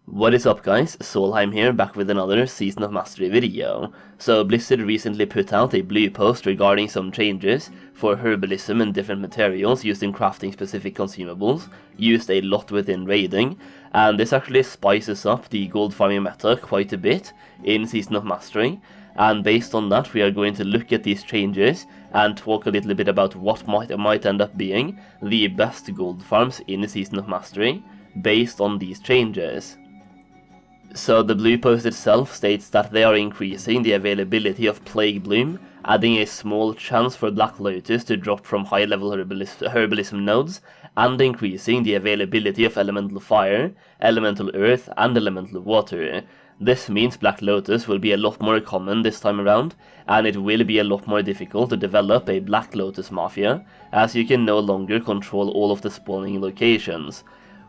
What is up guys, Solheim here, back with another Season of Mastery video. So Blizzard recently put out a blue post regarding some changes for herbalism and different materials used in crafting specific consumables, used a lot within raiding, and this actually spices up the gold farming meta quite a bit in Season of Mastery. And based on that, we are going to look at these changes and talk a little bit about what might end up being the best gold farms in Season of Mastery based on these changes. So the blue post itself states that they are increasing the availability of Plague Bloom, adding a small chance for Black Lotus to drop from high-level herbalism nodes, and increasing the availability of Elemental Fire, Elemental Earth, and Elemental Water. This means Black Lotus will be a lot more common this time around, and it will be a lot more difficult to develop a Black Lotus Mafia, as you can no longer control all of the spawning locations.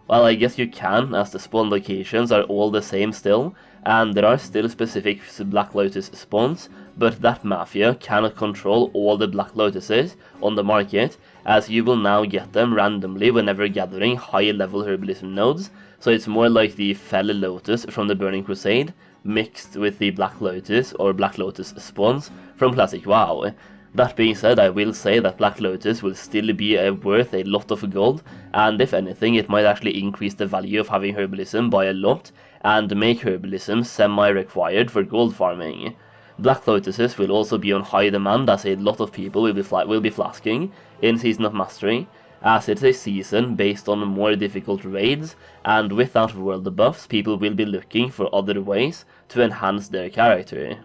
Well, I guess you can, as the spawn locations are all the same still, and there are still specific Black Lotus spawns, but that Mafia cannot control all the Black Lotuses on the market, as you will now get them randomly whenever gathering high-level herbalism nodes, so it's more like the Fell Lotus from the Burning Crusade, mixed with the Black Lotus or Black Lotus spawns from Classic WoW. That being said, I will say that Black Lotus will still be worth a lot of gold, and if anything it might actually increase the value of having herbalism by a lot, and make herbalism semi-required for gold farming. Black Lotuses will also be on high demand, as a lot of people will be flasking in Season of Mastery, as it's a season based on more difficult raids, and without world buffs people will be looking for other ways to enhance their character.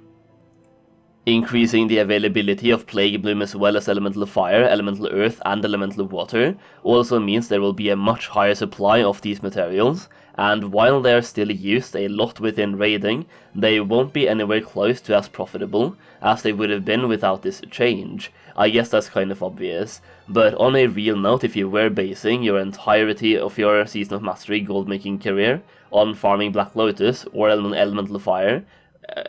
Increasing the availability of Plague Bloom as well as Elemental Fire, Elemental Earth, and Elemental Water also means there will be a much higher supply of these materials, and while they are still used a lot within raiding, they won't be anywhere close to as profitable as they would have been without this change. I guess that's kind of obvious, but on a real note, if you were basing your entirety of your Season of Mastery gold making career on farming Black Lotus or Elemental Fire,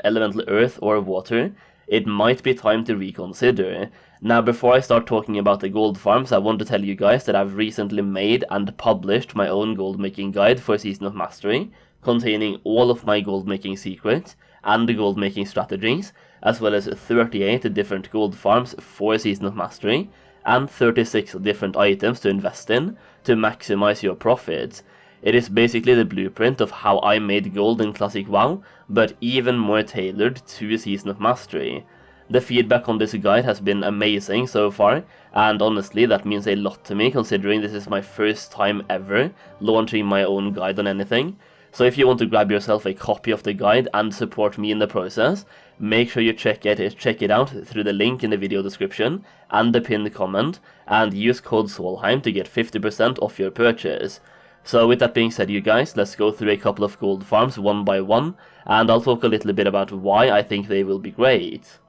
Elemental Earth, or Water, it might be time to reconsider. Now, before I start talking about the gold farms, I want to tell you guys that I've recently made and published my own gold making guide for Season of Mastery, containing all of my gold making secrets and the gold making strategies, as well as 38 different gold farms for Season of Mastery, and 36 different items to invest in to maximize your profits. It is basically the blueprint of how I made gold in Classic WoW, but even more tailored to Season of Mastery. The feedback on this guide has been amazing so far, and honestly that means a lot to me, considering this is my first time ever launching my own guide on anything. So if you want to grab yourself a copy of the guide and support me in the process, make sure you check it out through the link in the video description and the pinned comment, and use code Solheim to get 50% off your purchase. So with that being said, you guys, let's go through a couple of gold farms one by one, and I'll talk a little bit about why I think they will be great.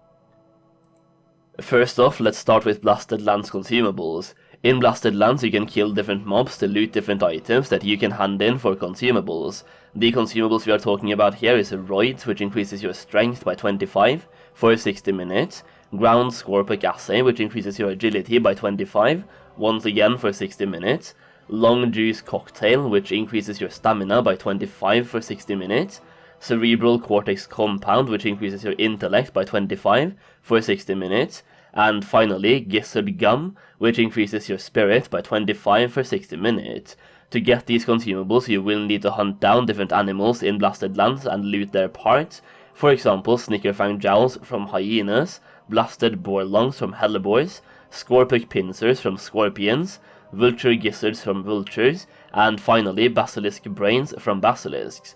First off, let's start with Blasted Lands Consumables. In Blasted Lands you can kill different mobs to loot different items that you can hand in for consumables. The consumables we are talking about here is Roids, which increases your strength by 25 for 60 minutes, Ground Scorpic Assay, which increases your agility by 25, once again for 60 minutes, Long Juice Cocktail, which increases your stamina by 25 for 60 minutes, Cerebral Cortex Compound, which increases your intellect by 25 for 60 minutes, and finally Gizzard Gum, which increases your spirit by 25 for 60 minutes. To get these consumables you will need to hunt down different animals in Blasted Lands and loot their parts, for example Snickerfang Jowls from hyenas, Blasted Boar Lungs from helleboars, Scorpic Pincers from scorpions, Vulture Gizzards from vultures, and finally Basilisk Brains from basilisks.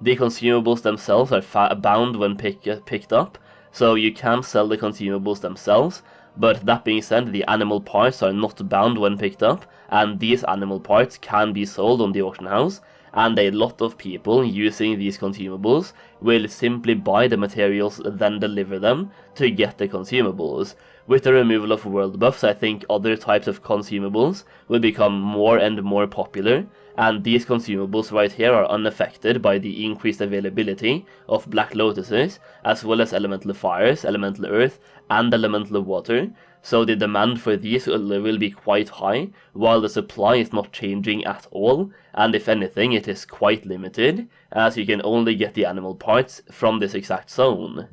The consumables themselves are bound when picked up, so you can sell the consumables themselves, but that being said, the animal parts are not bound when picked up, and these animal parts can be sold on the auction house, and a lot of people using these consumables will simply buy the materials then deliver them to get the consumables. With the removal of world buffs, I think other types of consumables will become more and more popular, and these consumables right here are unaffected by the increased availability of Black Lotuses, as well as Elemental Fires, Elemental Earth, and Elemental Water, so the demand for these will be quite high, while the supply is not changing at all, and if anything it is quite limited, as you can only get the animal parts from this exact zone.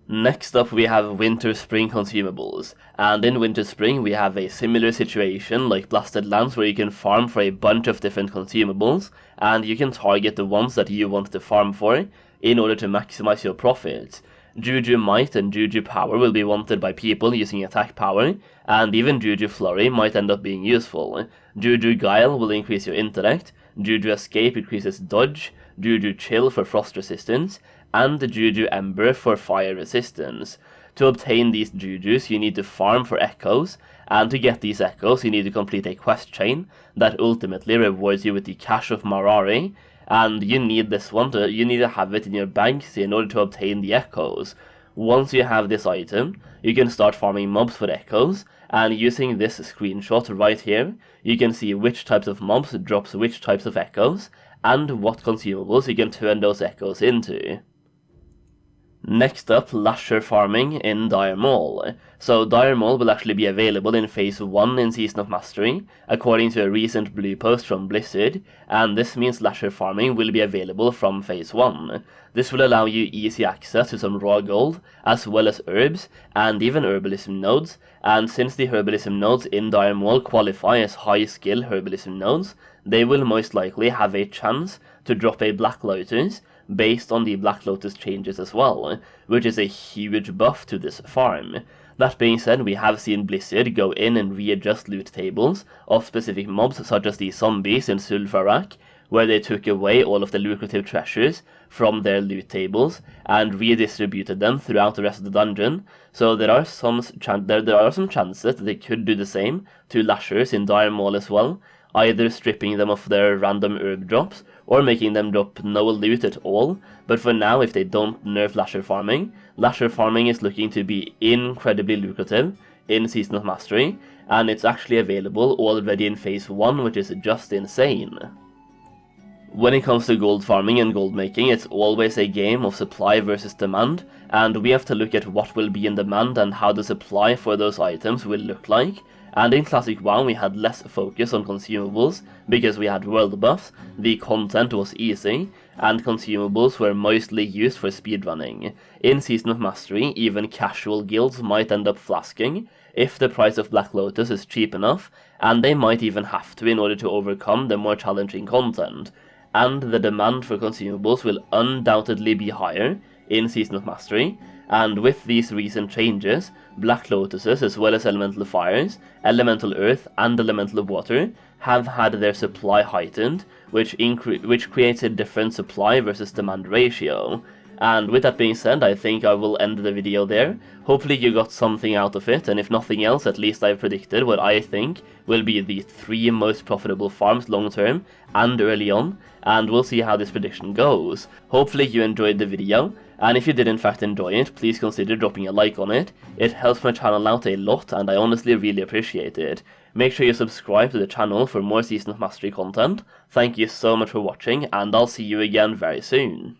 Next up we have Winterspring Consumables, and in Winterspring we have a similar situation like Blasted Lands where you can farm for a bunch of different consumables, and you can target the ones that you want to farm for in order to maximize your profits. Juju Might and Juju Power will be wanted by people using attack power, and even Juju Flurry might end up being useful. Juju Guile will increase your intellect, Juju Escape increases dodge, Juju Chill for frost resistance, and the Juju Ember for fire resistance. To obtain these Jujus you need to farm for echoes, and to get these echoes you need to complete a quest chain that ultimately rewards you with the Cache of Marari, and you need this one you need to have it in your banks in order to obtain the echoes. Once you have this item, you can start farming mobs for echoes, and using this screenshot right here, you can see which types of mobs drops which types of echoes, and what consumables you can turn those echoes into. Next up, Lasher Farming in Dire Maul. So Dire Maul will actually be available in Phase 1 in Season of Mastery, according to a recent blue post from Blizzard, and this means Lasher Farming will be available from Phase 1. This will allow you easy access to some raw gold, as well as herbs, and even herbalism nodes, and since the herbalism nodes in Dire Maul qualify as high-skill herbalism nodes, they will most likely have a chance to drop a Black Lotus, based on the Black Lotus Changes as well, which is a huge buff to this farm. That being said, we have seen Blizzard go in and readjust loot tables of specific mobs such as the zombies in Sulfarak, where they took away all of the lucrative treasures from their loot tables and redistributed them throughout the rest of the dungeon, so there are some chances that they could do the same to Lashers in Dire Maul as well, either stripping them of their random herb drops, or making them drop no loot at all. But for now, if they don't nerf Lasher Farming is looking to be incredibly lucrative in Season of Mastery, and it's actually available already in Phase 1, which is just insane. When it comes to gold farming and gold making, it's always a game of supply versus demand, and we have to look at what will be in demand and how the supply for those items will look like. And in Classic WoW we had less focus on consumables, because we had world buffs, the content was easy, and consumables were mostly used for speedrunning. In Season of Mastery, even casual guilds might end up flasking, if the price of Black Lotus is cheap enough, and they might even have to in order to overcome the more challenging content. And the demand for consumables will undoubtedly be higher in Season of Mastery, and with these recent changes, Black Lotuses as well as Elemental Fires, Elemental Earth and Elemental Water have had their supply heightened, which creates a different supply versus demand ratio. And with that being said, I think I will end the video there. Hopefully you got something out of it, and if nothing else, at least I've predicted what I think will be the 3 most profitable farms long term and early on, and we'll see how this prediction goes. Hopefully you enjoyed the video, and if you did in fact enjoy it, please consider dropping a like on it. It helps my channel out a lot, and I honestly really appreciate it. Make sure you subscribe to the channel for more Season of Mastery content. Thank you so much for watching, and I'll see you again very soon.